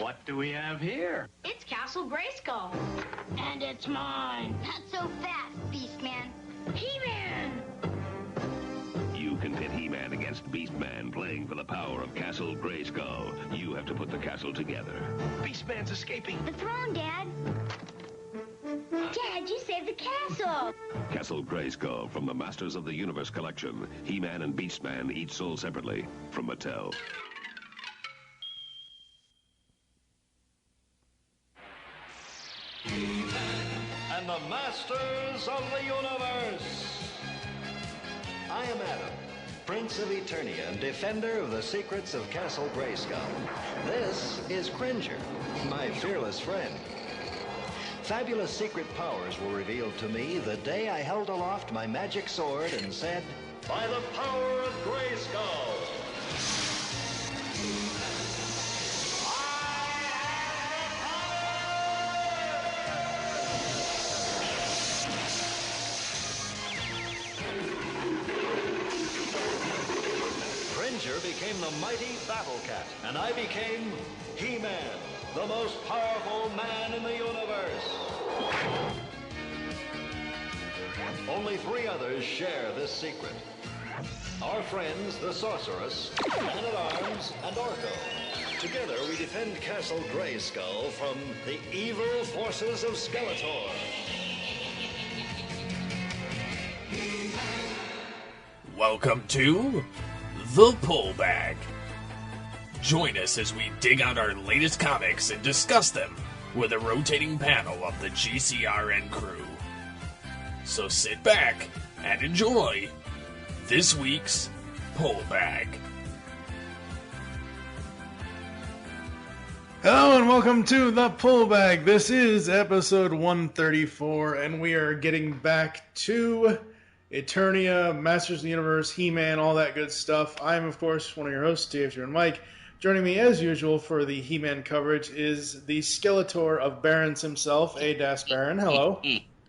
What do we have here? It's Castle Grayskull. And it's mine. Not so fast, Beastman. He-Man! You can pit He-Man against Beastman playing for the power of Castle Grayskull. You have to put the castle together. Beastman's escaping. The throne, Dad. Dad, you saved the castle. Castle Grayskull from the Masters of the Universe collection. He-Man and Beastman each sold separately from Mattel. And the Masters of the Universe. I am Adam, Prince of Eternia and defender of the secrets of Castle Grayskull. This is Cringer, my fearless friend. Fabulous secret powers were revealed to me the day I held aloft my magic sword and said, "By the power of Grayskull!" Cringer became the mighty Battle Cat, and I became He-Man, the most powerful man in the universe. Only 3 others share this secret. Our friends, the Sorceress, Man-at-Arms, and Orko. Together, we defend Castle Grayskull from the evil forces of Skeletor. Welcome to The Pullback. Join us as we dig out our latest comics and discuss them with a rotating panel of the GCRN crew. So sit back and enjoy this week's Pullback. Hello and welcome to The Pullback. This is episode 134 and we are getting back to Eternia, Masters of the Universe, He-Man, all that good stuff. I'm, of course, one of your hosts, TFG and Mike. Joining me, as usual, for the He-Man coverage is the Skeletor of Barons himself, A-Das Baron. Hello.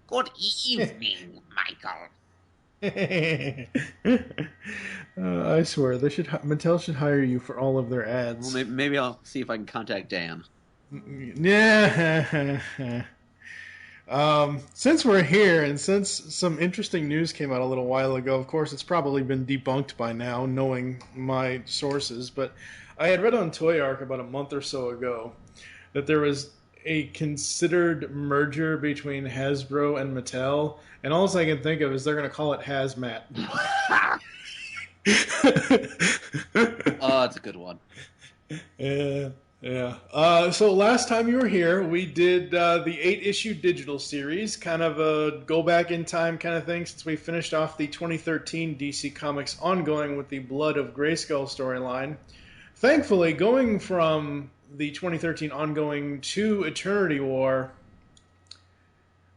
Good evening, Michael. I swear, Mattel should hire you for all of their ads. Well, maybe I'll see if I can contact Dan. Yeah. Since we're here, and since some interesting news came out a little while ago, of course, it's probably been debunked by now, knowing my sources, but I had read on Toy Arc about a month or so ago that there was a considered merger between Hasbro and Mattel, and all I can think of is they're going to call it Hazmat. Oh, it's a good one. Yeah. So last time you were here, we did the 8-issue digital series, kind of a go back in time kind of thing, since we finished off the 2013 DC Comics ongoing with the Blood of Grayskull storyline. Thankfully, going from the 2013 ongoing to Eternity War,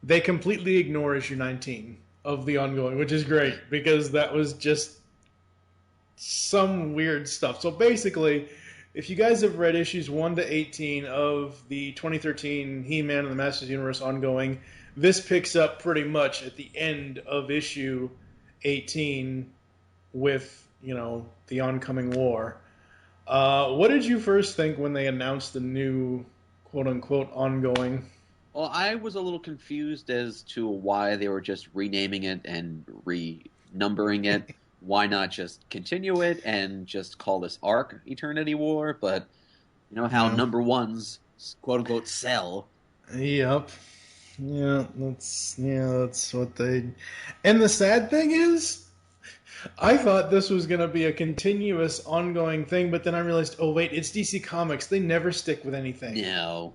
they completely ignore issue 19 of the ongoing, which is great, because that was just some weird stuff. So basically, if you guys have read issues 1 to 18 of the 2013 He-Man and the Masters of the Universe ongoing, this picks up pretty much at the end of issue 18 with, the oncoming war. What did you first think when they announced the new quote-unquote ongoing? Well, I was a little confused as to why they were just renaming it and renumbering it. Why not just continue it and just call this arc Eternity War? But you know how number ones quote-unquote sell. Yep. Yeah, that's what they... And the sad thing is, I thought this was going to be a continuous, ongoing thing, but then I realized, oh wait, it's DC Comics. They never stick with anything. No.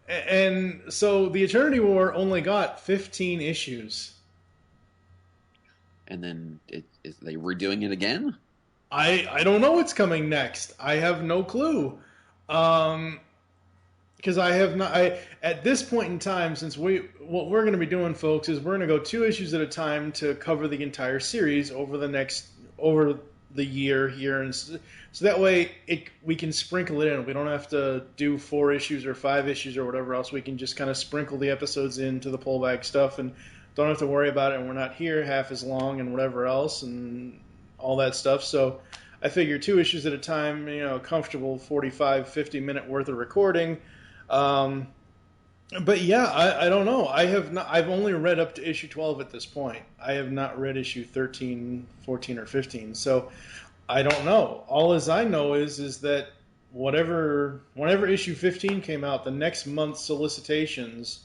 And so the Eternity War only got 15 issues. And then is they redoing it again? I don't know what's coming next. I have no clue. Because I have not... at this point in time, since what we're going to be doing, folks, is we're going to go 2 issues at a time to cover the entire series over the year here, and so that way we can sprinkle it in. We don't have to do 4 issues or 5 issues or whatever else. We can just kind of sprinkle the episodes into the pullback stuff and don't have to worry about it. And we're not here half as long and whatever else and all that stuff. So I figure 2 issues at a time, comfortable 45, 50-minute worth of recording. But yeah, I don't know. I've only read up to issue 12 at this point. I have not read issue 13, 14, or 15. So I don't know. All as I know is that whenever issue 15 came out, the next month's solicitations,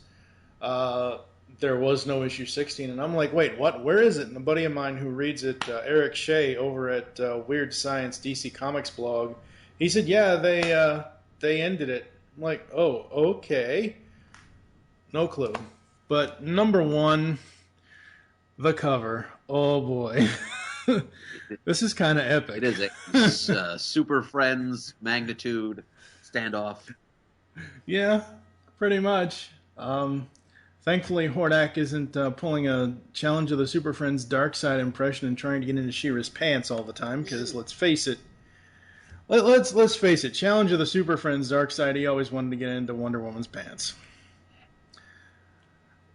there was no issue 16. And I'm like, wait, what? Where is it? And a buddy of mine who reads it, Eric Shea over at Weird Science DC Comics blog, he said, yeah, they ended it. I'm like, oh, okay. No clue. But number 1, the cover. Oh boy. This is kind of epic. It is a Super Friends magnitude standoff. Yeah, pretty much. Thankfully, Hordak isn't pulling a Challenge of the Super Friends Dark Side impression and trying to get into She-Ra's pants all the time, because let's face it, let's face it, Challenge of the Super Friends Dark Side, he always wanted to get into Wonder Woman's pants.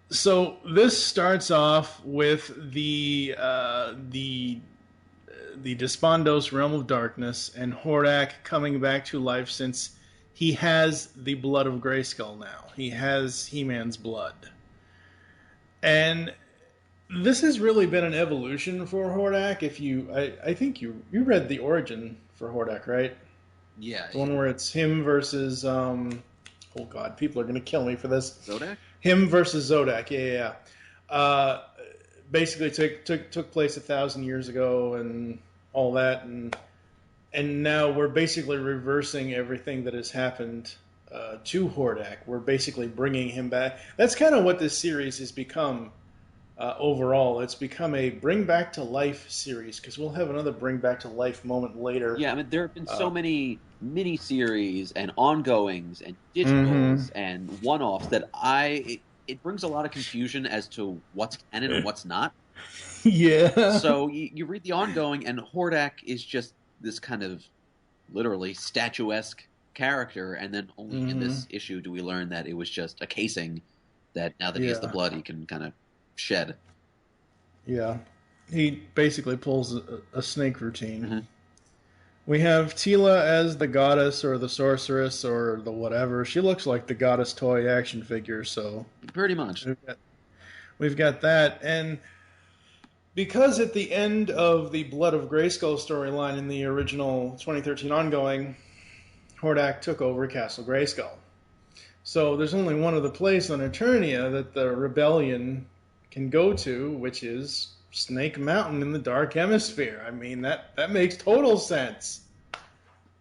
So this starts off with the Despondos Realm of Darkness and Hordak coming back to life, since he has the blood of Grayskull now. He has He-Man's blood. And this has really been an evolution for Hordak. I think you read the origin for Hordak, right? Yeah. The one where it's him versus oh god, people are going to kill me for this. Zodak? Him versus Zodak, yeah. Basically took place 1,000 years ago and all that, and now we're basically reversing everything that has happened to Hordak. We're basically bringing him back. That's kind of what this series has become overall. It's become a bring back to life series, because we'll have another bring back to life moment later. Yeah, I mean, there have been so many mini-series and ongoings and digitals and one-offs that it brings a lot of confusion as to what's canon and what's not. Yeah. So you read the ongoing, and Hordak is just this kind of literally statuesque character, and then only in this issue do we learn that it was just a casing that now that he has the blood, he can kind of shed. Yeah. He basically pulls a snake routine. We have Tila as the goddess or the sorceress or the whatever. She looks like the goddess toy action figure, so... Pretty much. We've got that, and because at the end of the Blood of Grayskull storyline in the original 2013 ongoing, Hordak took over Castle Grayskull. So there's only one other place on Eternia that the rebellion can go to, which is Snake Mountain in the Dark Hemisphere. I mean, that makes total sense.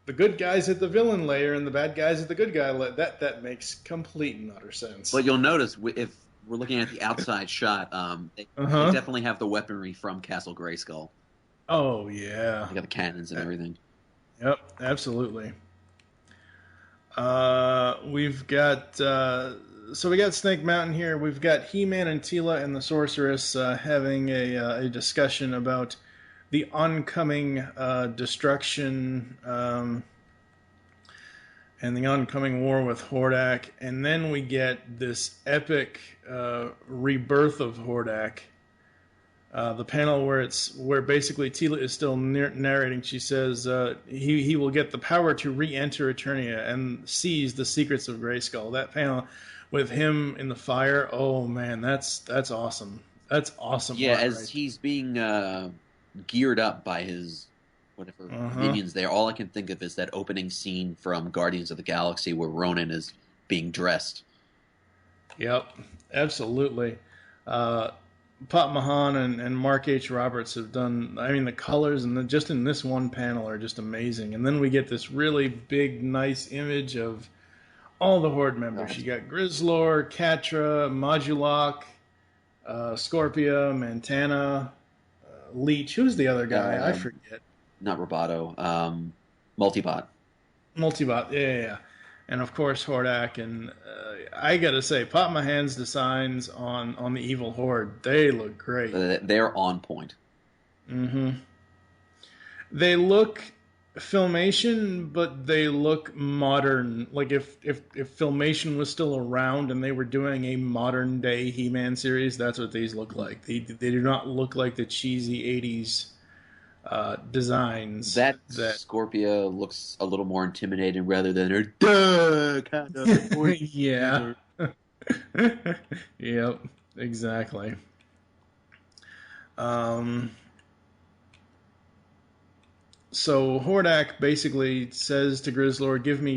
The good guys at the villain lair and the bad guys at the good guy lair. That makes complete and utter sense. But you'll notice, if we're looking at the outside shot, they definitely have the weaponry from Castle Grayskull. Oh, yeah. They got the cannons and everything. Yep, absolutely. We've got... So we got Snake Mountain here. We've got He-Man and Tila and the Sorceress having a discussion about the oncoming destruction and the oncoming war with Hordak. And then we get this epic rebirth of Hordak. The panel where basically Tila is still narrating. She says he will get the power to re-enter Eternia and seize the secrets of Grayskull. That panel with him in the fire, oh man, that's awesome. That's awesome. Yeah, as he's being geared up by his whatever minions there, all I can think of is that opening scene from Guardians of the Galaxy where Ronan is being dressed. Yep, absolutely. Pop Mahan and Mark H. Roberts have done, I mean, the colors and just in this one panel are just amazing. And then we get this really big, nice image of all the Horde members. You got Grizzlor, Catra, Modulok, Scorpia, Montana, Leech. Who's the other guy? I forget. Not Roboto. Multibot. Multibot, yeah. And of course Hordak. And I gotta say, Pop Mahan's designs on the Evil Horde, they look great. They're on point. They look Filmation, but they look modern. Like if Filmation was still around and they were doing a modern day He-Man series, that's what these look like. They do not look like the cheesy 80s designs. That Scorpia looks a little more intimidating rather than her duh kind of. Yeah. Yep, exactly. So Hordak basically says to Grizzlord, give me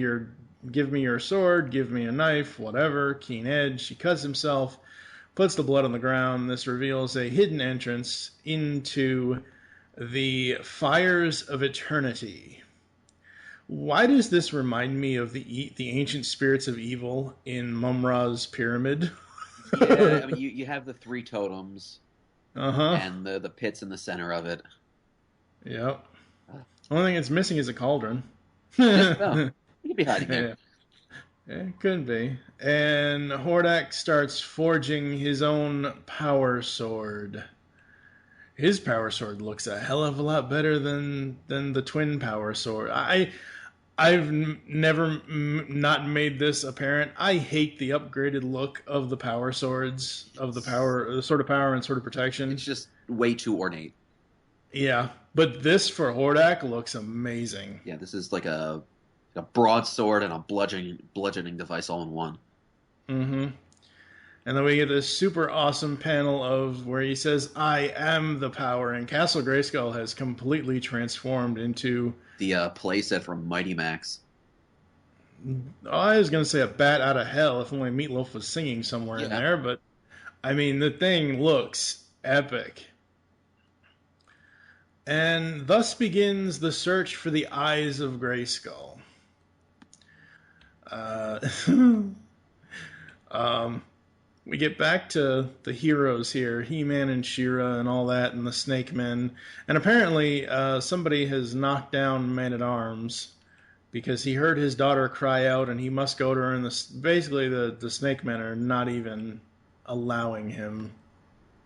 your sword, give me a knife, whatever, keen edge. He cuts himself, puts the blood on the ground. This reveals a hidden entrance into the Fires of Eternity. Why does this remind me of the ancient spirits of evil in Mum-Ra's pyramid? Yeah, I mean, you have the 3 totems, Uh-huh. and the pits in the center of it. Yep. Only thing it's missing is a cauldron. No, you could be hiding it. Yeah, it could be. And Hordak starts forging his own power sword. His power sword looks a hell of a lot better than the twin power sword. I've never not made this apparent. I hate the upgraded look of the power swords, of the sword of power and sword of protection. It's just way too ornate. Yeah, but this for Hordak looks amazing. Yeah, this is like a broadsword and a bludgeoning device all in one. Mm-hmm. And then we get this super awesome panel of where he says, I am the power, and Castle Grayskull has completely transformed into... The playset from Mighty Max. I was going to say a bat out of hell if only Meatloaf was singing somewhere in there, but I mean, the thing looks epic. And thus begins the search for the eyes of Grayskull. We get back to the heroes here, He-Man and She-Ra and all that, and the Snake Men. And apparently somebody has knocked down Man-at-Arms because he heard his daughter cry out and he must go to her. And basically the Snake Men are not even allowing him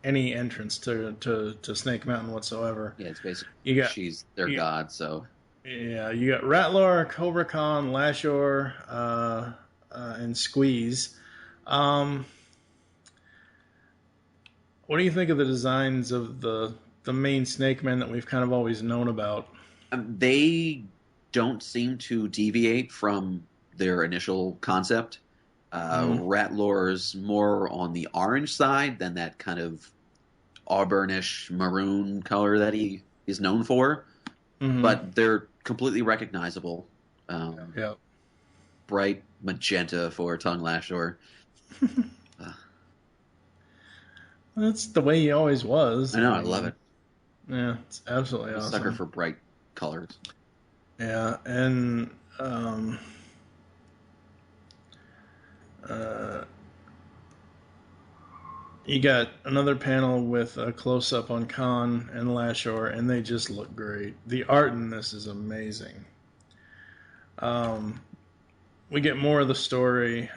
any entrance to Snake Mountain whatsoever. Yeah, it's basically she's their god, so... Yeah, you got Rattler, Cobra Khan, Lashor, and Squeeze. What do you think of the designs of the main Snake Men that we've kind of always known about? They don't seem to deviate from their initial concept. Rattler's more on the orange side than that kind of auburnish maroon color that he is known for. Mm-hmm. But they're completely recognizable. Bright magenta for Tongue Lashor. That's the way he always was. I know, I love it. Yeah, it's absolutely awesome. Sucker for bright colors. Yeah, and you got another panel with a close-up on Khan and Lashor, and they just look great. The art in this is amazing. We get more of the story.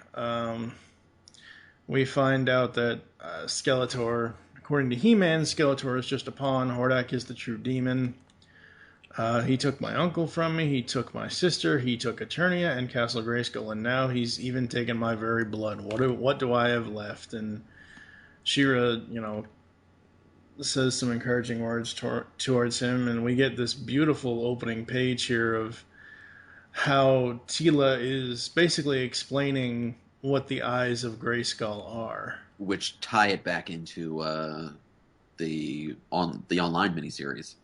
We find out that Skeletor, according to He-Man, Skeletor is just a pawn. Hordak is the true demon. He took my uncle from me. He took my sister. He took Eternia and Castle Grayskull, and now he's even taken my very blood. What do I have left? And She-Ra, says some encouraging words towards him, and we get this beautiful opening page here of how Teela is basically explaining what the eyes of Grayskull are, which tie it back into the online miniseries.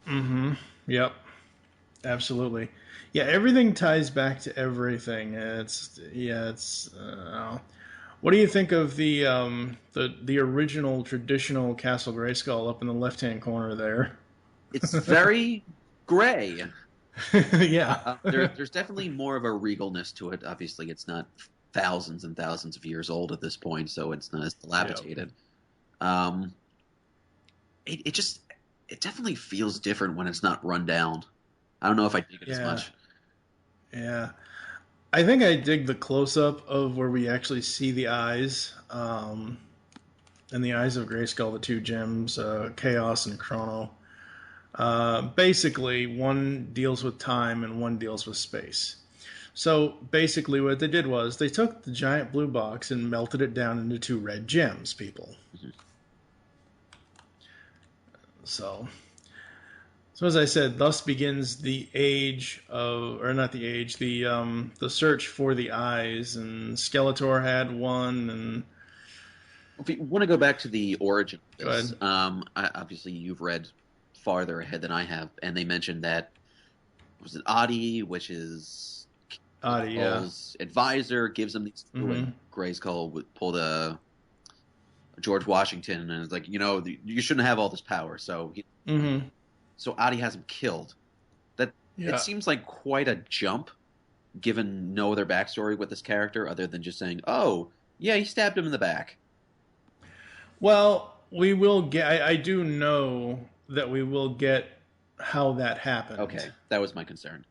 Mm-hmm. Yep. Absolutely. Yeah, everything ties back to everything. What do you think of the original traditional Castle Grayskull up in the left-hand corner there? It's very gray. Yeah. There's definitely more of a regalness to it. Obviously, it's not thousands and thousands of years old at this point, so it's not as dilapidated. Yep. It definitely feels different when it's not run down. I don't know if I dig it as much. Yeah. I think I dig the close-up of where we actually see the eyes, and the eyes of Grayskull, the two gems, Chaos and Chrono. Basically, one deals with time and one deals with space. So basically what they did was they took the giant blue box and melted it down into two red gems, people. Mm-hmm. So So as I said, thus begins the age of, or not the age, the search for the eyes, and Skeletor had one, and If you want to go back to the origin of Go this, obviously you've read farther ahead than I have, and they mentioned that, was it Adi, which is Adi, yeah. Grayskull's advisor, gives him these two, and Grayskull would pull the George Washington, and it's like, you shouldn't have all this power, so so Adi has him killed. It seems like quite a jump, given no other backstory with this character other than just saying, oh, yeah, he stabbed him in the back. Well, we will get. I do know that we will get how that happened. Okay, that was my concern.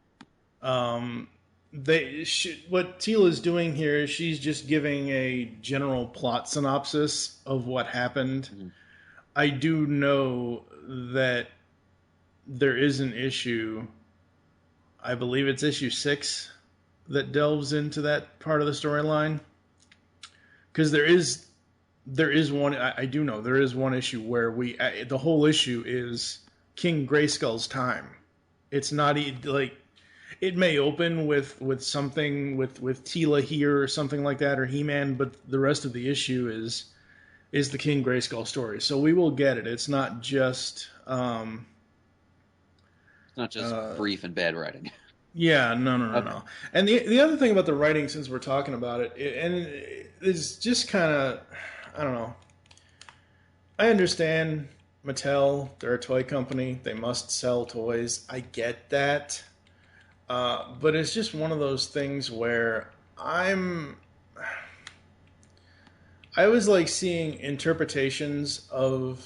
What Teela's doing here is she's just giving a general plot synopsis of what happened. Mm-hmm. I do know that there is an issue. I believe it's issue 6 that delves into that part of the storyline, because there is one. I do know there is one issue where the whole issue is King Grayskull's time. It's not like, it may open with something with Teela here or something like that, or He-Man, but the rest of the issue is the King Grayskull story. So we will get it. It's not just brief and bad writing. Yeah, no. And the other thing about the writing, since we're talking about it, it's just kind of, I don't know. I understand Mattel, they're a toy company, they must sell toys. I get that. But it's just one of those things where I was like seeing interpretations of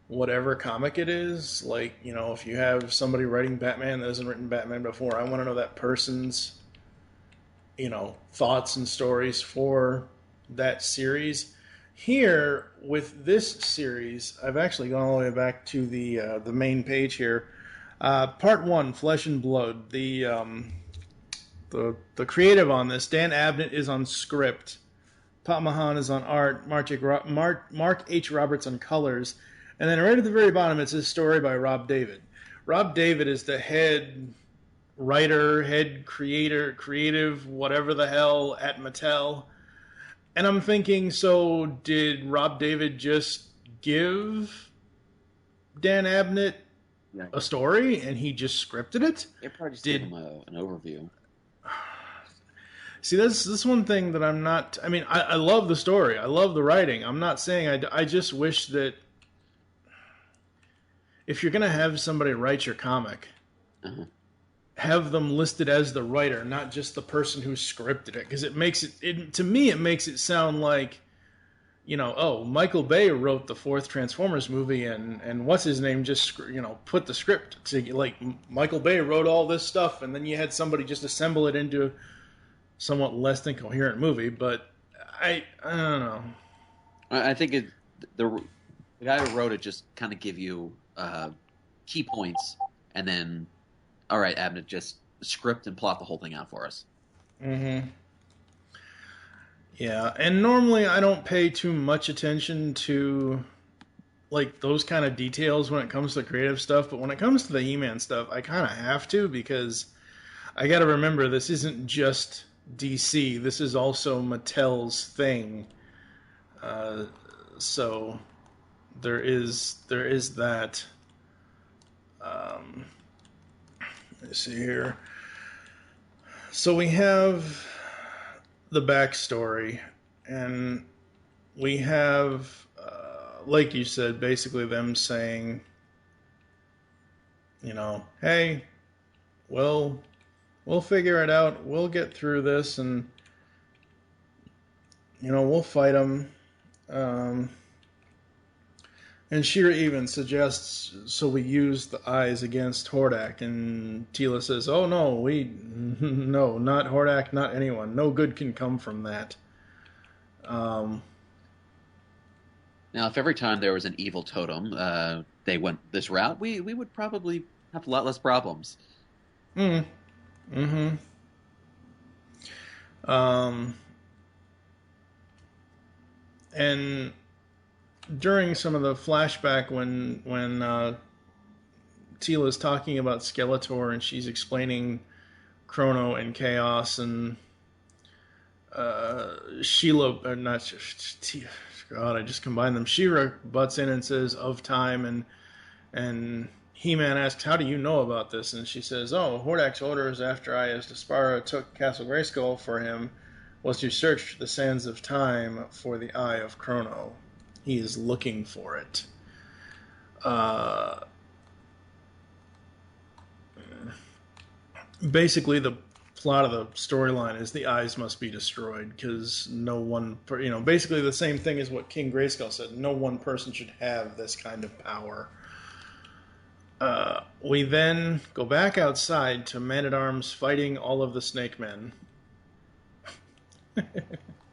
whatever comic it is. Like, if you have somebody writing Batman that hasn't written Batman before, I want to know that person's, thoughts and stories for that series. Here, with this series, I've actually gone all the way back to the main page here. Part 1, Flesh and Blood. The creative on this, Dan Abnett, is on script. Pat Mahan is on art. Mark H. Roberts on colors. And then right at the very bottom, it's a story by Rob David. Rob David is the head writer, head creator, creative, whatever the hell, at Mattel. And I'm thinking, so did Rob David just give Dan Abnett a story and he just scripted it? They probably just gave him an overview. See, this one thing that I'm not... I mean, I love the story. I love the writing. I'm not saying... I just wish that if you're going to have somebody write your comic, have them listed as the writer, not just the person who scripted it. Because it makes it... To me, it makes it sound like, Michael Bay wrote the 4th Transformers movie and what's his name just, put the script. So, like, Michael Bay wrote all this stuff and then you had somebody just assemble it into somewhat less than coherent movie, but I don't know. I think the guy who wrote it just kind of give you key points, and then, all right, Abnett, just script and plot the whole thing out for us. Mm-hmm. Yeah, and normally I don't pay too much attention to like those kind of details when it comes to creative stuff, but when it comes to the He-Man stuff, I kind of have to, because I got to remember this isn't just DC. This is also Mattel's thing. So there is that. Let's see here. So we have the backstory, and we have, like you said, basically them saying, hey, we'll figure it out. We'll get through this, and we'll fight them. And Shira even suggests so we use the eyes against Hordak, and Teela says, "Oh no, no, not Hordak, not anyone. No good can come from that." Now, if every time there was an evil totem, they went this route, we would probably have a lot less problems. Mm-hmm. And during some of the flashback when Teela's talking about Skeletor, and she's explaining Chrono and Chaos, and Sheila, God, I just combined them. She-Ra butts in and says, of time, and He-Man asks, how do you know about this? And she says, Hordak's orders after I, as Despara, took Castle Grayskull for him was to search the sands of time for the Eye of Chrono. He is looking for it. Basically, the plot of the storyline is the eyes must be destroyed because no one, basically the same thing as what King Grayskull said. No one person should have this kind of power. We then go back outside to Man-at-Arms fighting all of the Snake Men.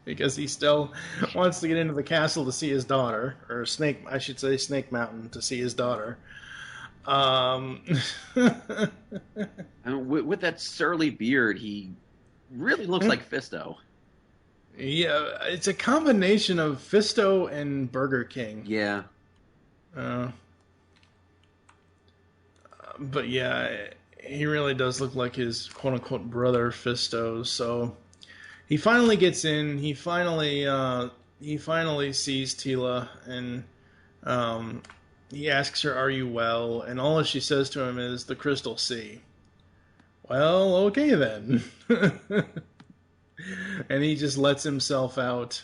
Because he still wants to get into the castle to see his daughter, or Snake Mountain to see his daughter. With that surly beard, he really looks like Fisto. Yeah, it's a combination of Fisto and Burger King. Yeah. But yeah, he really does look like his quote-unquote brother Fisto. So he finally gets in. He finally sees Teela, and he asks her, "Are you well?" And all she says to him is, "The Crystal Sea." Well, okay then. And he just lets himself out.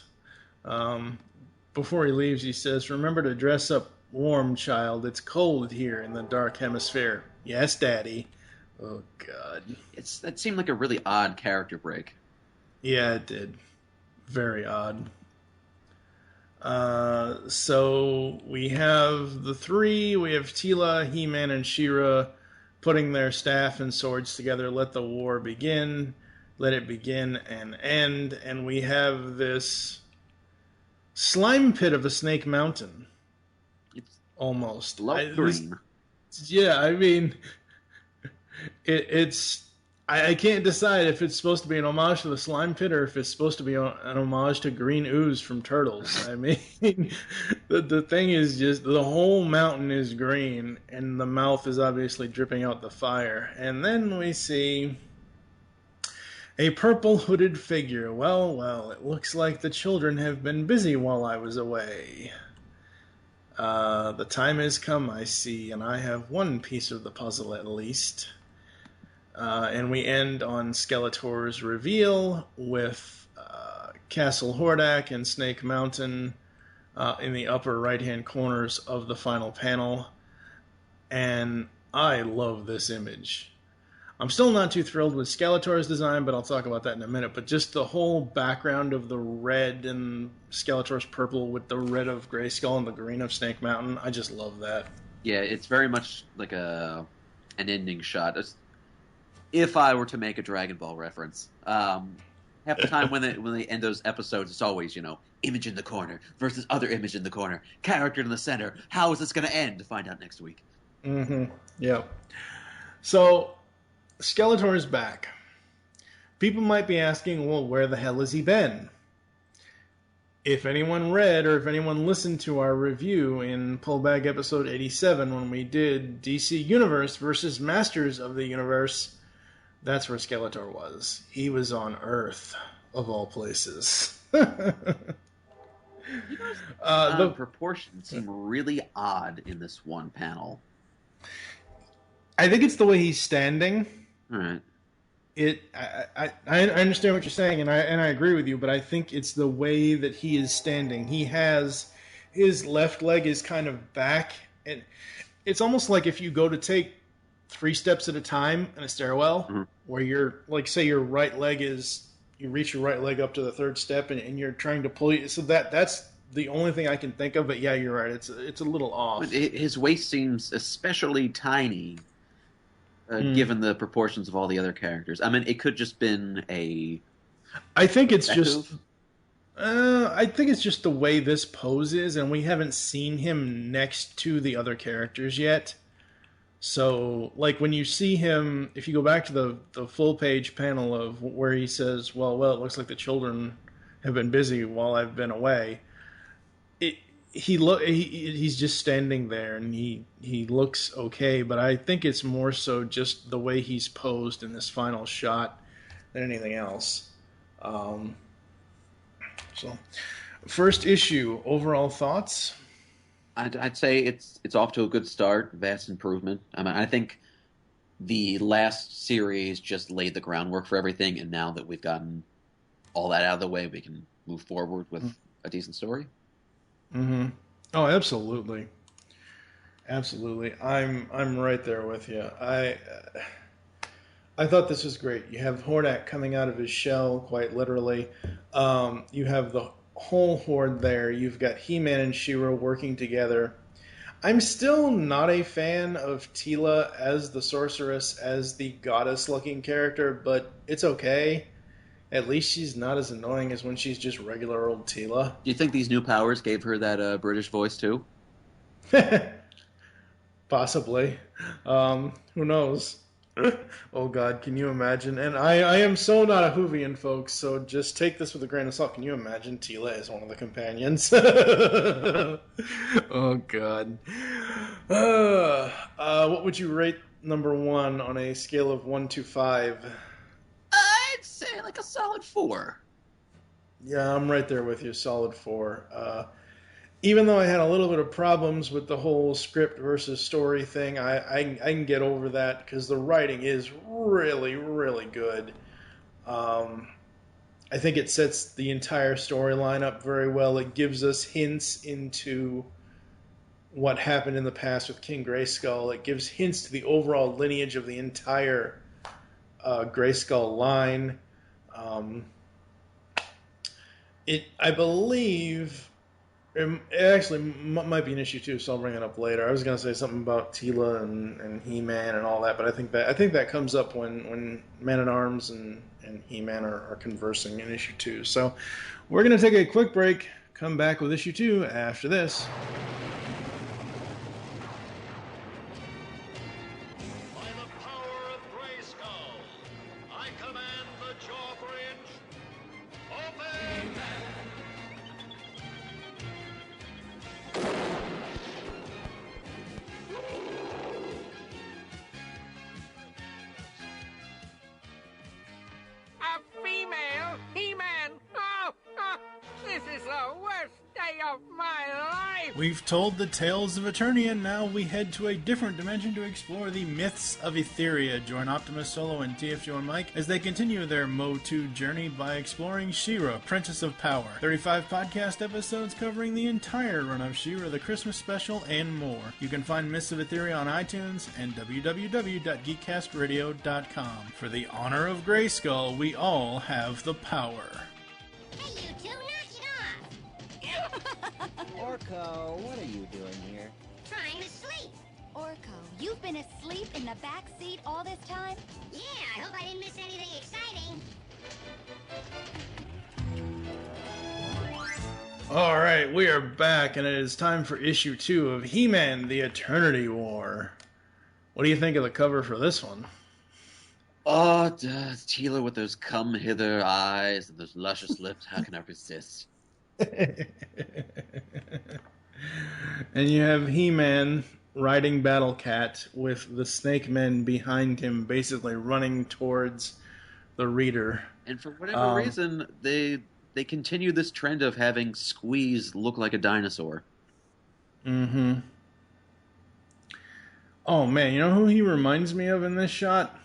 Before he leaves, he says, "Remember to dress up warm, child. It's cold here in the dark hemisphere." Yes, Daddy. Oh, God. That seemed like a really odd character break. Yeah, it did. Very odd. So we have the three. We have Teela, He-Man, and She-Ra putting their staff and swords together. Let the war begin. Let it begin and end. And we have this slime pit of a Snake Mountain. It's almost. Love green. Yeah, I mean, it's... I can't decide if it's supposed to be an homage to the slime pit or if it's supposed to be an homage to green ooze from Turtles. I mean, the thing is just the whole mountain is green and the mouth is obviously dripping out the fire. And then we see a purple hooded figure. Well, it looks like the children have been busy while I was away. The time has come, I see, and I have one piece of the puzzle at least. And we end on Skeletor's reveal with Castle Hordak and Snake Mountain in the upper right-hand corners of the final panel. And I love this image. I'm still not too thrilled with Skeletor's design, but I'll talk about that in a minute. But just the whole background of the red and Skeletor's purple with the red of Grayskull and the green of Snake Mountain, I just love that. Yeah, it's very much like an ending shot. If I were to make a Dragon Ball reference, half the time when they end those episodes, it's always, image in the corner versus other image in the corner, character in the center. How is this going to end? To find out next week. Mm-hmm. Yeah. So, Skeletor is back. People might be asking, well, where the hell has he been? If anyone read or if anyone listened to our review in Pullbag episode 87 when we did DC Universe versus Masters of the Universe, that's where Skeletor was. He was on Earth, of all places. The proportions seem really odd in this one panel. I think it's the way he's standing. All right. I understand what you're saying, and I agree with you, but I think it's the way that he is standing. He has his left leg is kind of back, and it's almost like if you go to take 3 steps at a time in a stairwell, where you're like, say your right leg is, you reach your right leg up to the 3rd step, and you're trying to pull it. So that's the only thing I can think of. But yeah, you're right. It's a little off. But his waist seems especially tiny. Given the proportions of all the other characters. I mean, it could just been a... I think it's just the way this pose is, and we haven't seen him next to the other characters yet. So, like, when you see him, if you go back to the full-page panel of where he says, well, it looks like the children have been busy while I've been away, he's just standing there, and he looks okay, but I think it's more so just the way he's posed in this final shot than anything else. So, first issue, overall thoughts? I'd say it's off to a good start, vast improvement. I mean, I think the last series just laid the groundwork for everything, and now that we've gotten all that out of the way, we can move forward with a decent story. Mm-hmm. Oh, absolutely. Absolutely. I'm right there with you. I thought this was great. You have Hordak coming out of his shell, quite literally. You have the whole horde there. You've got He-Man and She-Ra working together. I'm still not a fan of Teela as the sorceress, as the goddess-looking character, but it's okay. At least she's not as annoying as when she's just regular old Teela. Do you think these new powers gave her that British voice too? Possibly. Who knows? Oh God, can you imagine? And I am so not a Whovian, folks, so just take this with a grain of salt. Can you imagine Teela as one of the companions? Oh God. What would you rate number 1 on a scale of 1 to 5? I'd say like a solid 4. Yeah, I'm right there with you, solid 4. Even though I had a little bit of problems with the whole script versus story thing, I can get over that because the writing is really, really good. I think it sets the entire storyline up very well. It gives us hints into what happened in the past with King Grayskull. It gives hints to the overall lineage of the entire Grayskull line. I believe... It actually might be an issue too, so I'll bring it up later. I was going to say something about Teela and He-Man and all that, but I think that comes up when Man-at-Arms and He-Man are conversing in issue 2. So we're going to take a quick break, come back with issue 2 after this. By the power of Grayskull, I command the Jawbridge. Open! A female He-Man! Oh, this is the worst day of my life! We've told the tales of Eternia, and now we head to a different dimension to explore the myths of Etheria. Join Optimus Solo and TFG1 Mike as they continue their Mo2 journey by exploring She-Ra, Princess of Power. 35 podcast episodes covering the entire run of She-Ra, the Christmas special, and more. You can find Myths of Etheria on iTunes and www.geekcastradio.com. For the honor of Grayskull, we all have the power. Hey, you two, knock it off! Orko, what are you doing here? Trying to sleep. Orko, you've been asleep in the back seat all this time? Yeah, I hope I didn't miss anything exciting. Alright, we are back, and it is time for issue 2 of He-Man, the Eternity War. What do you think of the cover for this one? Oh, Teela with those come-hither eyes and those luscious lips. How can I resist? And you have He-Man riding Battle Cat with the Snake Men behind him, basically running towards the reader. And for whatever reason, they continue this trend of having Squeeze look like a dinosaur. Mm-hmm. Oh, man, you know who he reminds me of in this shot?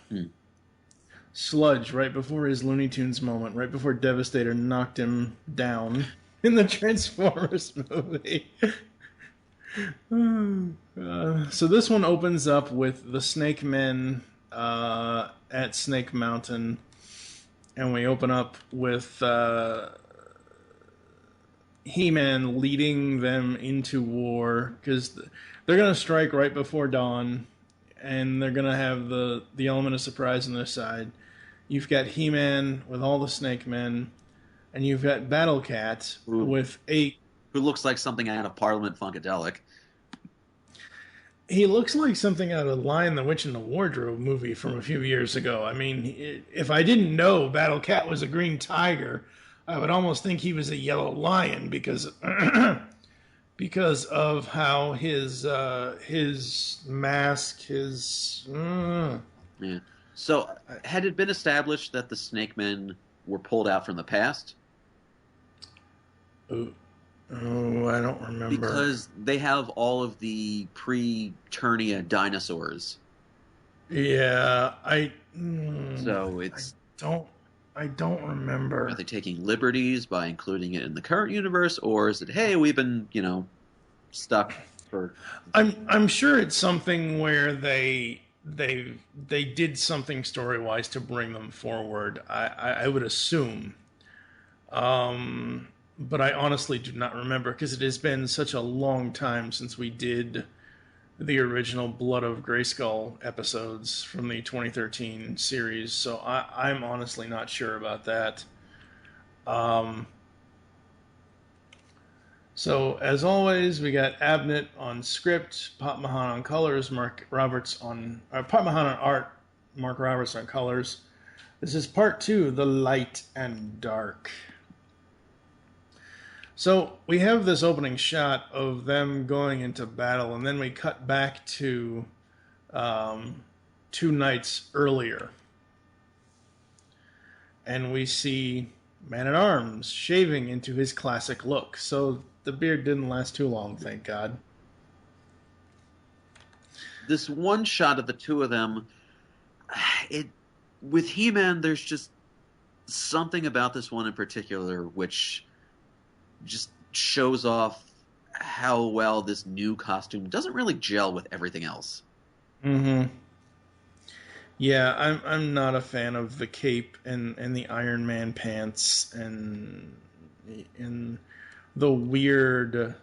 Sludge, right before his Looney Tunes moment, right before Devastator knocked him down in the Transformers movie. So this one opens up with the Snake Men at Snake Mountain, and we open up with He-Man leading them into war, because they're going to strike right before dawn, and they're going to have the element of surprise on their side. You've got He-Man with all the Snake Men, and you've got Battle Cat with 8... Who looks like something out of Parliament Funkadelic. He looks like something out of Lion, the Witch, and the Wardrobe movie from a few years ago. I mean, if I didn't know Battle Cat was a green tiger, I would almost think he was a yellow lion, because because of how his mask, Yeah. So, had it been established that the Snake Men were pulled out from the past? Oh, I don't remember. Because they have all of the pre-Eternia dinosaurs. Yeah, So it's... I don't remember. Are they taking liberties by including it in the current universe, or is it, hey, we've been, stuck for... I'm sure it's something where they did something story-wise to bring them forward. I would assume. But I honestly do not remember, because it has been such a long time since we did the original Blood of Grayskull episodes from the 2013 series, so I'm honestly not sure about that. So, as always, we got Abnett on script, Pop Mahan on colors, Pop Mahan on art, Mark Roberts on colors. This is part 2, The Light and Dark. So, we have this opening shot of them going into battle, and then we cut back to 2 nights earlier. And we see Man-at-Arms shaving into his classic look. So, the beard didn't last too long, thank God. This one shot of the two of them, with He-Man, there's just something about this one in particular which just shows off how well this new costume doesn't really gel with everything else. Mm-hmm. Yeah, I'm not a fan of the cape and the Iron Man pants and the weird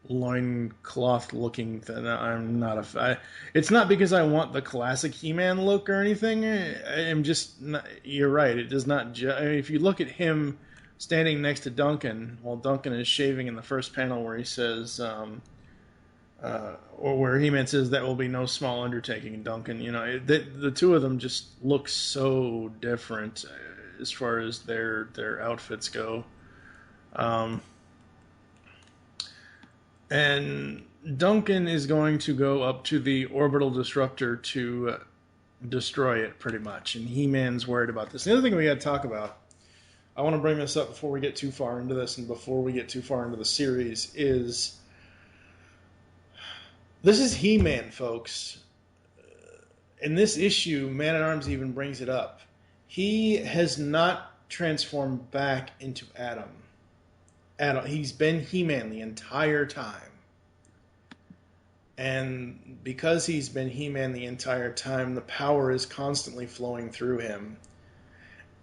loincloth looking thing. I'm not a fan. It's not because I want the classic He-Man look or anything. I'm just not, you're right. It does not. If you look at him standing next to Duncan while Duncan is shaving in the first panel, where he says, or where He-Man says, "That will be no small undertaking, Duncan." The two of them just look so different as far as their outfits go. And Duncan is going to go up to the orbital disruptor to destroy it, pretty much. And He-Man's worried about this. The other thing we got to talk about, I want to bring this up before we get too far into this and before we get too far into the series, is this is He-Man, folks. In this issue, Man-at-Arms even brings it up. He has not transformed back into Adam. He's been He-Man the entire time. And because he's been He-Man the entire time, the power is constantly flowing through him.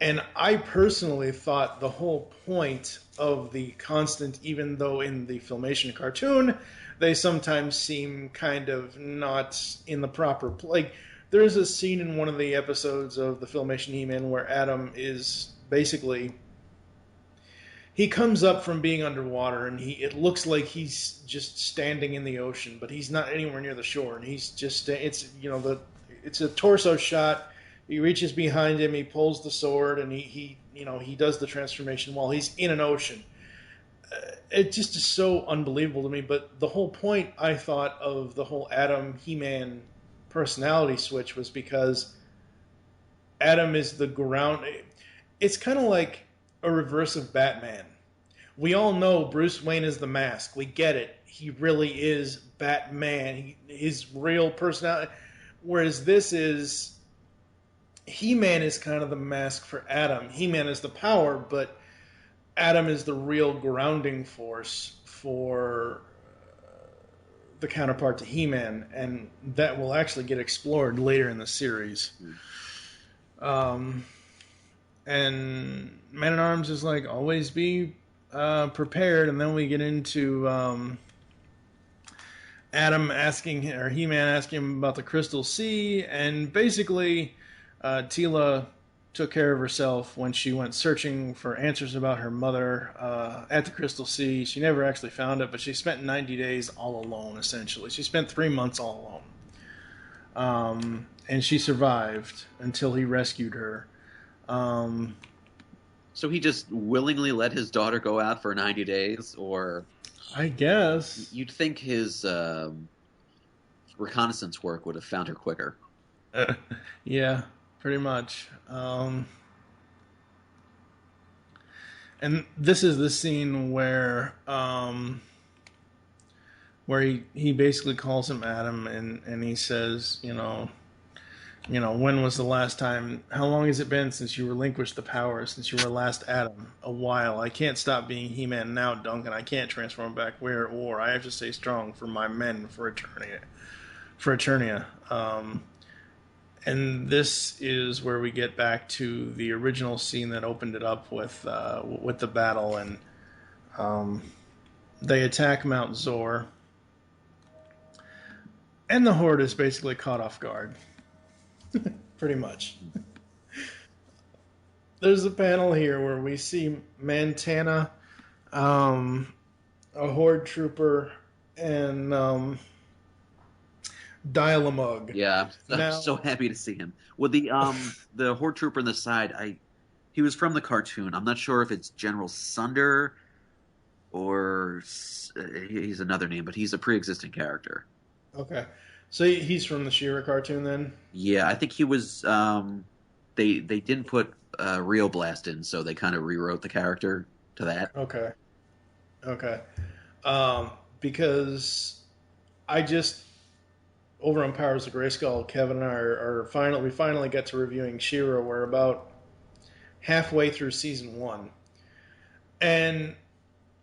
And I personally thought the whole point of the constant, even though in the Filmation cartoon, they sometimes seem kind of not in the proper place. There's a scene in one of the episodes of the Filmation He-Man where Adam is basically... He comes up from being underwater, and it looks like he's just standing in the ocean, but he's not anywhere near the shore. And he's just, it's a torso shot. He reaches behind him, he pulls the sword, and he does the transformation while he's in an ocean. It just is so unbelievable to me. But the whole point, I thought, of the whole Adam He-Man personality switch was because Adam is the ground. It's kind of like a reverse of Batman. We all know Bruce Wayne is the mask. We get it. He really is Batman. His real personality. Whereas this is... He-Man is kind of the mask for Adam. He-Man is the power, but Adam is the real grounding force for the counterpart to He-Man, and that will actually get explored later in the series. And Man-at-Arms is like, always be prepared, and then we get into Adam asking, or He-Man asking him about the Crystal Sea, and basically Teela took care of herself when she went searching for answers about her mother at the Crystal Sea. She never actually found it, but she spent 90 days all alone, essentially. She spent 3 months all alone. And she survived until he rescued her. So he just willingly let his daughter go out for 90 days, or... I guess. You'd think his reconnaissance work would have found her quicker. Yeah, pretty much. And this is the scene where he basically calls him Adam, and he says, when was the last time? How long has it been since you relinquished the power? Since you were last Adam? A while. I can't stop being He-Man now, Duncan. I can't transform back where or. I have to stay strong for my men, for Eternia. And this is where we get back to the original scene that opened it up with the battle, and they attack Mount Zor, and the Horde is basically caught off guard. Pretty much. There's a panel here where we see Montana, a Horde trooper, and Dial-a-Mug. Yeah, I'm so happy to see him. With the Horde trooper on the side, he was from the cartoon. I'm not sure if it's General Sunder or he's another name, but he's a pre-existing character. Okay. So he's from the She-Ra cartoon then? Yeah, I think he was... They didn't put Rio Blast in, so they kind of rewrote the character to that. Okay. Because I just... Over on Powers of Grayskull, Kevin and I we finally got to reviewing She-Ra. We're about halfway through season 1. And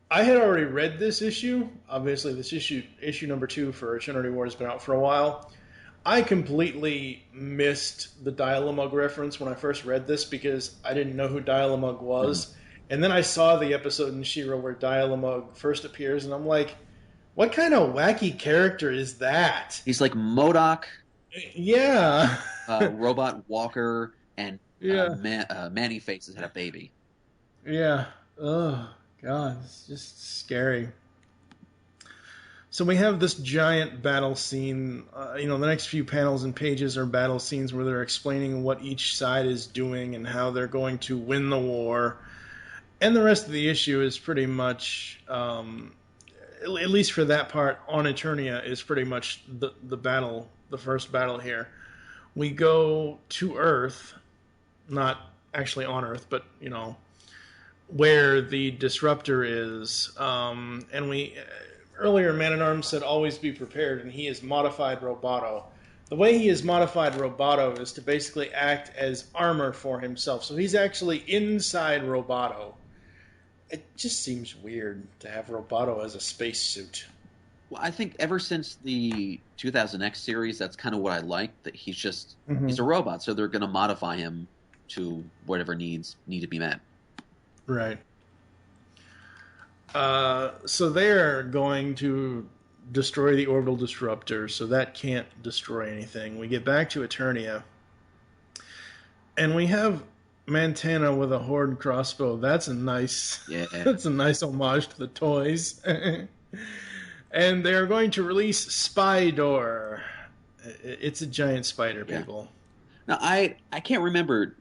I had already read this issue. Obviously, this issue number 2 for Eternity War has been out for a while. I completely missed the Dial-a-Mug reference when I first read this because I didn't know who Dial-a-Mug was. And then I saw the episode in She-Ra where Dial-a-Mug first appears, and I'm like, what kind of wacky character is that? He's like MODOK. Yeah. Robot Walker and Manny Faces had a baby. Yeah. Oh, God. It's just scary. So we have this giant battle scene. The next few panels and pages are battle scenes where they're explaining what each side is doing and how they're going to win the war. And the rest of the issue is pretty much... at least for that part, on Eternia is pretty much the battle, the first battle here. We go to Earth, not actually on Earth, but, where the Disruptor is. And earlier Man-at-Arms said always be prepared, and he is modified Roboto. The way he is modified Roboto is to basically act as armor for himself. So he's actually inside Roboto. It just seems weird to have Roboto as a spacesuit. Well, I think ever since the 2000X series, that's kind of what I like, that he's just, he's a robot, so they're going to modify him to whatever needs need to be met. Right. So they're going to destroy the orbital disruptor, so that can't destroy anything. We get back to Eternia, and we have Montana with a Horde crossbow. That's a nice homage to the toys. And they're going to release Spydor. It's a giant spider, people. Now, I can't remember.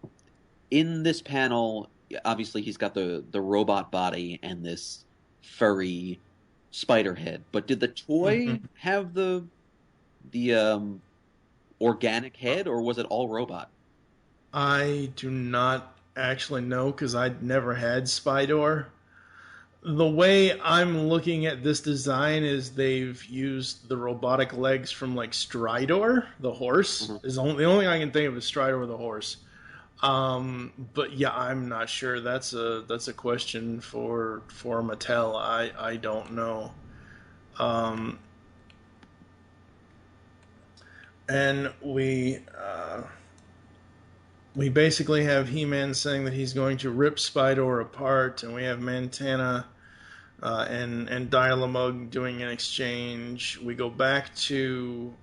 In this panel, obviously he's got the robot body and this furry spider head. But did the toy have the organic head, or was it all robot? I do not actually know because I'd never had Spydor. The way I'm looking at this design is they've used the robotic legs from like Stridor, the horse. Is the only thing I can think of is Stridor the horse. But yeah, I'm not sure. That's a question for Mattel. I don't know. And we basically have He-Man saying that he's going to rip Spydor apart, and we have Montana and Dial-a-Mug doing an exchange. We go back to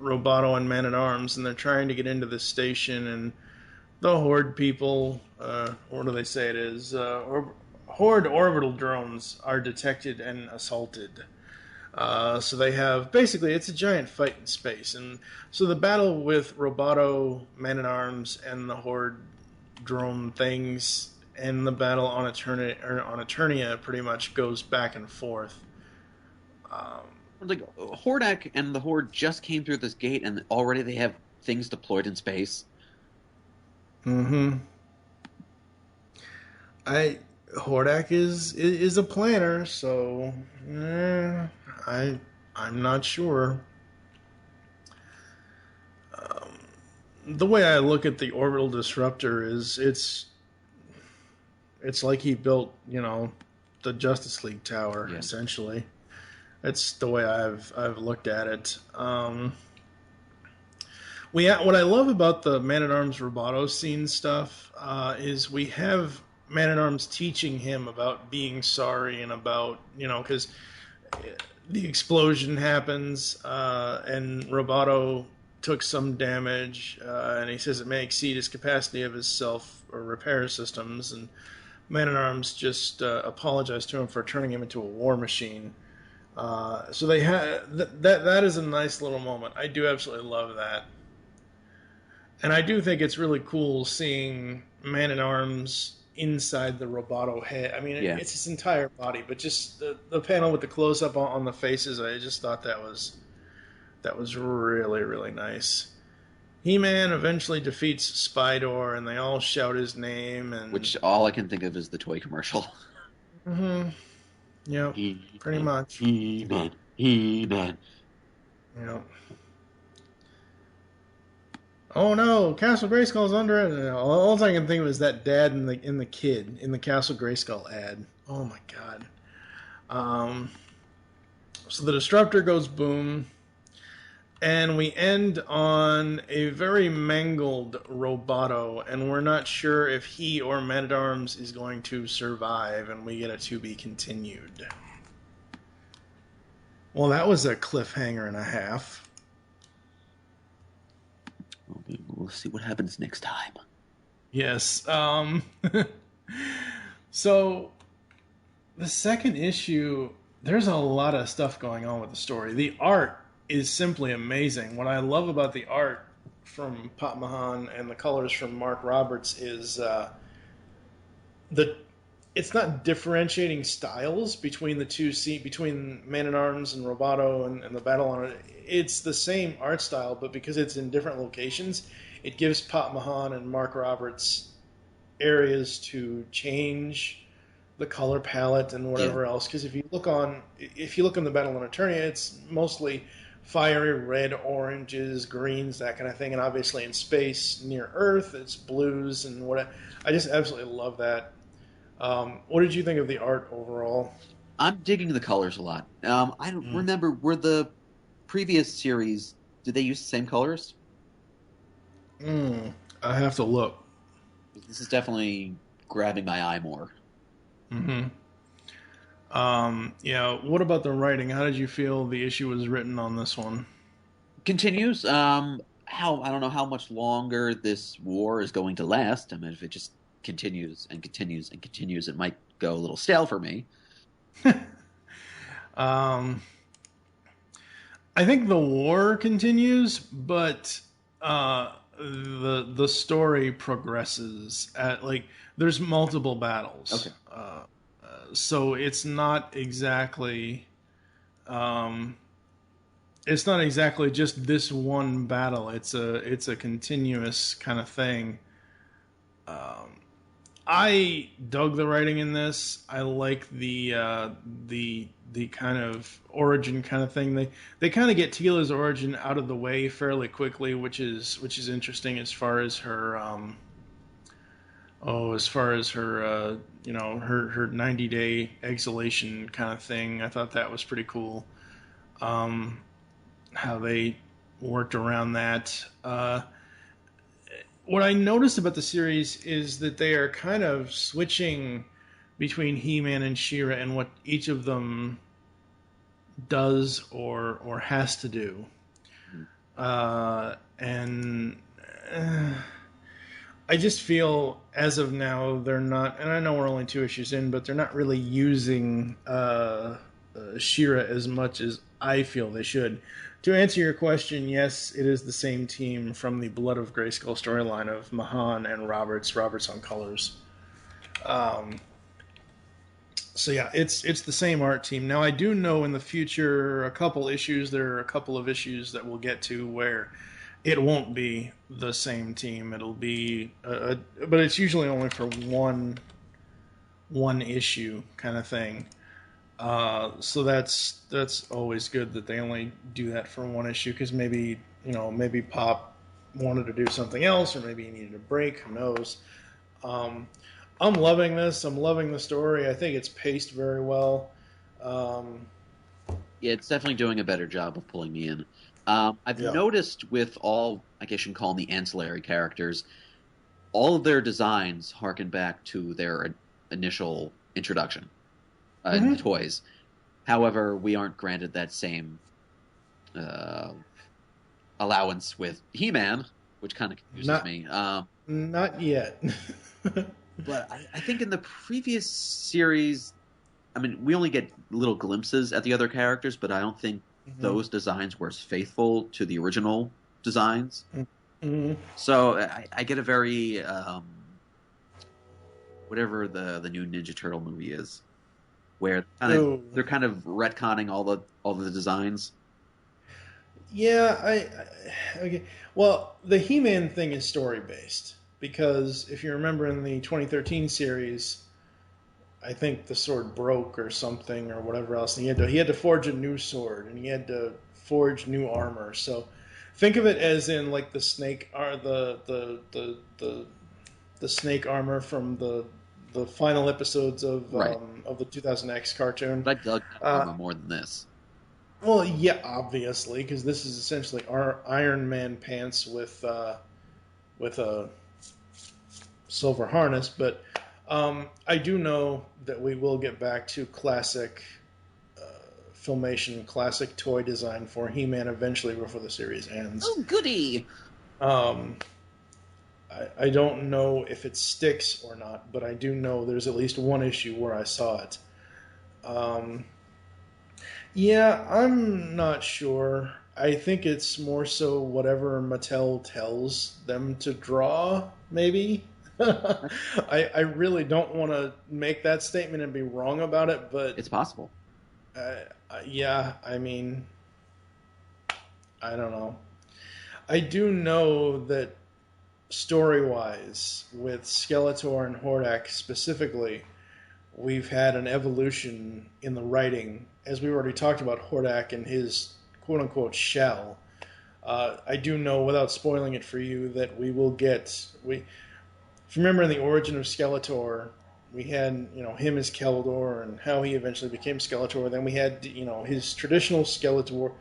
Roboto and Man-at-Arms, and they're trying to get into the station, and the Horde people, what do they say it is? Horde orbital drones are detected and assaulted. So they have, basically, it's a giant fight in space. And so the battle with Roboto, Man-at-Arms, and the Horde drone things, and the battle on Eternia pretty much goes back and forth. Like Hordak and the Horde just came through this gate, and already they have things deployed in space. Mm-hmm. Hordak is a planner, so I'm not sure. The way I look at the orbital disruptor is it's like he built, the Justice League Tower, essentially. That's the way I've looked at it. What I love about the Man-at-Arms Roboto scene stuff is we have Man-at-Arms teaching him about being sorry and about, because the explosion happens and Roboto took some damage, and he says it may exceed his capacity of his self or repair systems, and Man-at-Arms just apologized to him for turning him into a war machine. So they that is a nice little moment. I do absolutely love that. And I do think it's really cool seeing Man-at-Arms inside the Roboto head. I mean, it's his entire body, but just the panel with the close-up on the faces, I just thought that was really, really nice. He-Man eventually defeats Spydor, and they all shout his name. Which all I can think of is the toy commercial. Mm-hmm. Yeah, pretty much. He-Man. Yeah. Oh no, Castle Grayskull's under it. All I can think of is that dad in the kid in the Castle Grayskull ad. Oh my god. So the disruptor goes boom, and we end on a very mangled Roboto, and we're not sure if he or Man-at-Arms is going to survive, and we get a to be continued. Well, that was a cliffhanger and a half. We'll see what happens next time. Yes. So, the second issue, there's a lot of stuff going on with the story. The art is simply amazing. What I love about the art from Pop Mahan and the colors from Mark Roberts is it's not differentiating styles between the two between Man-at-Arms and Roboto and the battle on it. It's the same art style, but because it's in different locations, it gives Pop Mahan and Mark Roberts areas to change the color palette and whatever else. Because if you look on the battle on Eternia, it's mostly fiery red, oranges, greens, that kind of thing, and obviously in space near Earth, it's blues and what. I just absolutely love that. What did you think of the art overall? I'm digging the colors a lot. I don't remember, were the previous series, did they use the same colors? I have to look. This is definitely grabbing my eye more. Mm-hmm. What about the writing? How did you feel the issue was written on this one? Continues. I don't know how much longer this war is going to last. I mean, if it just continues and continues and continues, it might go a little stale for me. I think the war continues, but the story progresses there's multiple battles. Okay. So it's not exactly just this one battle. It's a continuous kind of thing. I dug the writing in this. I like the kind of origin kind of thing. They kind of get Tila's origin out of the way fairly quickly, which is interesting as far as her her 90-day exhalation kind of thing. I thought that was pretty cool. How they worked around that. What I noticed about the series is that they are kind of switching between He-Man and She-Ra and what each of them does or has to do. I just feel, as of now, they're not, and I know we're only 2 issues in, but they're not really using She-Ra as much as I feel they should. To answer your question, yes, it is the same team from the Blood of Grayskull storyline of Mahan and Roberts on colors. So yeah, it's the same art team. Now I do know in the future there are a couple of issues that we'll get to where it won't be the same team. It'll be, but it's usually only for one issue kind of thing. So that's always good that they only do that for one issue, because maybe Pop wanted to do something else, or maybe he needed a break. Who knows? I'm loving this. I'm loving the story. I think it's paced very well. Yeah, it's definitely doing a better job of pulling me in. I've noticed with all, I guess you can call them the ancillary characters, all of their designs harken back to their initial introduction in the toys. However, we aren't granted that same allowance with He-Man, which kind of confuses me. Not yet. But I think in the previous series, I mean, we only get little glimpses at the other characters, but I don't think those designs were as faithful to the original designs. So I get a very whatever the new Ninja Turtle movie is, where they're kind of retconning all the designs. Yeah, okay. Well, the He-Man thing is story based, because if you remember in the 2013 series, I think the sword broke or something or whatever else. And he had to forge a new sword, and he had to forge new armor. So think of it as in like the snake the snake armor from the final episodes of the 2000X cartoon. But I dug that armor more than this. Well, yeah, obviously, because this is essentially Iron Man pants with a silver harness. But I do know that we will get back to classic Filmation, classic toy design for He-Man eventually before the series ends. Oh, goody! I don't know if it sticks or not, but I do know there's at least one issue where I saw it. Yeah, I'm not sure. I think it's more so whatever Mattel tells them to draw, maybe. I really don't want to make that statement and be wrong about it, but it's possible. Yeah, I mean, I don't know. I do know that story-wise, with Skeletor and Hordak specifically, we've had an evolution in the writing. As we already talked about Hordak and his quote-unquote shell, I do know, without spoiling it for you, that we will get... If you remember in the origin of Skeletor, we had him as Keldor and how he eventually became Skeletor. Then we had his traditional Skeletor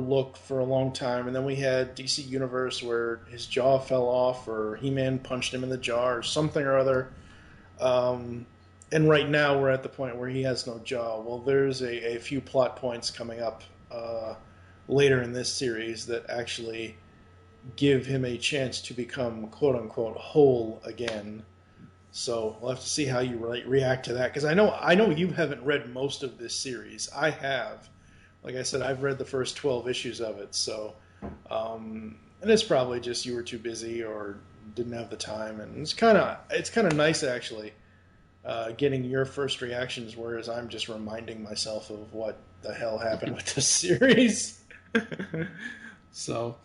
look for a long time, and then we had DC Universe where his jaw fell off, or He-Man punched him in the jaw, or something or other. And right now we're at the point where he has no jaw. Well, there's a few plot points coming up later in this series that actually give him a chance to become quote-unquote whole again. So we'll have to see how you react to that, because I know you haven't read most of this series. I have. Like I said, I've read the first 12 issues of it. So, and it's probably just you were too busy or didn't have the time, and it's kind of nice actually. Getting your first reactions, whereas I'm just reminding myself of what the hell happened with this series. So,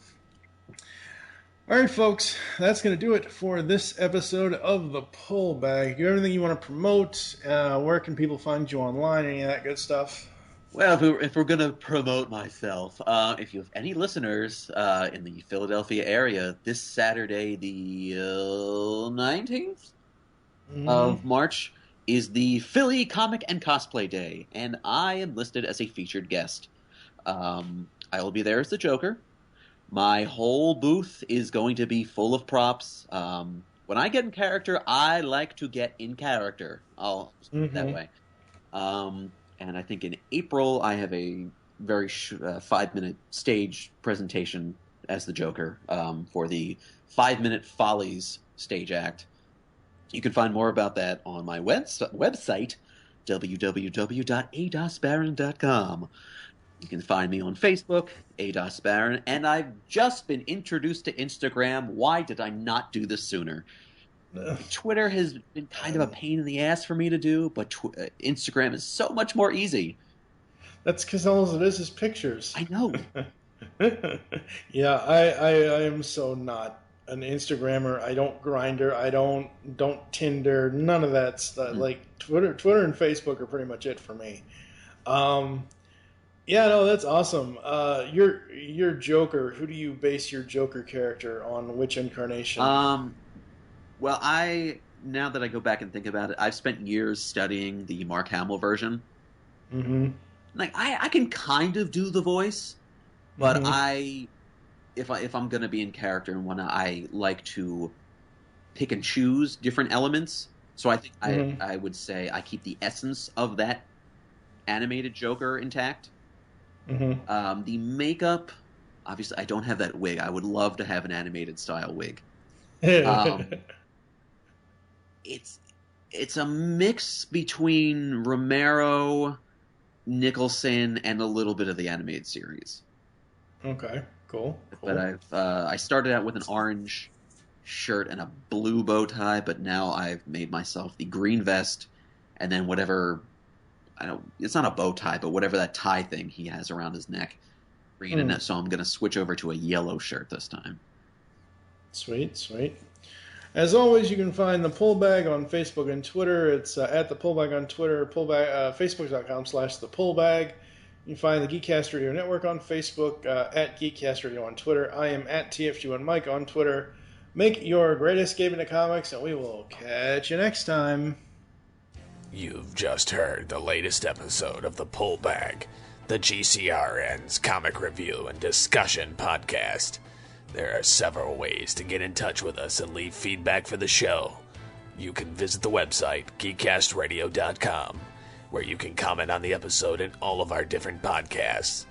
all right, folks, that's going to do it for this episode of the Pull Bag. You have anything you want to promote? Where can people find you online? Any of that good stuff? Well, if we're going to promote myself, if you have any listeners in the Philadelphia area, this Saturday, the 19th of March, is the Philly Comic and Cosplay Day, and I am listed as a featured guest. I will be there as the Joker. My whole booth is going to be full of props. When I get in character, I like to get in character. I'll just put it that way. And I think in April, I have a very 5-minute stage presentation as the Joker for the 5-Minute Follies stage act. You can find more about that on my website, www.adosbaron.com. You can find me on Facebook, adosbaron, and I've just been introduced to Instagram. Why did I not do this sooner? Twitter has been kind of a pain in the ass for me to do, but Instagram is so much more easy. That's because all it is pictures. I know. Yeah, I am so not an Instagrammer. I don't Grindr. I don't Tinder. None of that stuff. Like Twitter and Facebook are pretty much it for me. Yeah, no, that's awesome. Your Joker. Who do you base your Joker character on? Which incarnation? Well, now that I go back and think about it, I've spent years studying the Mark Hamill version. Mm-hmm. Like I can kind of do the voice, but if I'm gonna be in character and whatnot, I like to pick and choose different elements. So I think I would say I keep the essence of that animated Joker intact. Mm-hmm. The makeup, obviously, I don't have that wig. I would love to have an animated style wig. It's a mix between Romero, Nicholson, and a little bit of the animated series. Okay, cool. But I started out with an orange shirt and a blue bow tie, but now I've made myself the green vest, and then whatever, it's not a bow tie, but whatever that tie thing he has around his neck, green, and so I'm going to switch over to a yellow shirt this time. Sweet. As always, you can find the Pullbag on Facebook and Twitter. It's at the Pullbag on Twitter, Facebook.com/the Pullbag. You can find the Geekcast Radio Network on Facebook, at Geekcast Radio on Twitter. I am at TFG1Mike on Twitter. Make your great escape into comics, and we will catch you next time. You've just heard the latest episode of the Pullbag, the GCRN's comic review and discussion podcast. There are several ways to get in touch with us and leave feedback for the show. You can visit the website, geekcastradio.com, where you can comment on the episode and all of our different podcasts.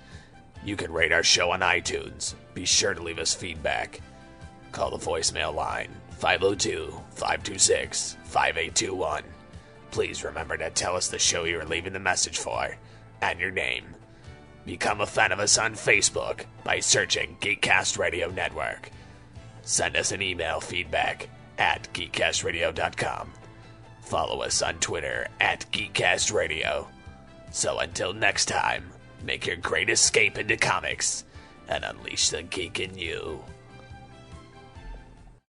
You can rate our show on iTunes. Be sure to leave us feedback. Call the voicemail line, 502-526-5821. Please remember to tell us the show you're leaving the message for, and your name. Become a fan of us on Facebook by searching Geekcast Radio Network. Send us an email feedback at geekcastradio.com. Follow us on Twitter at Geekcast Radio. So until next time, make your great escape into comics and unleash the geek in you.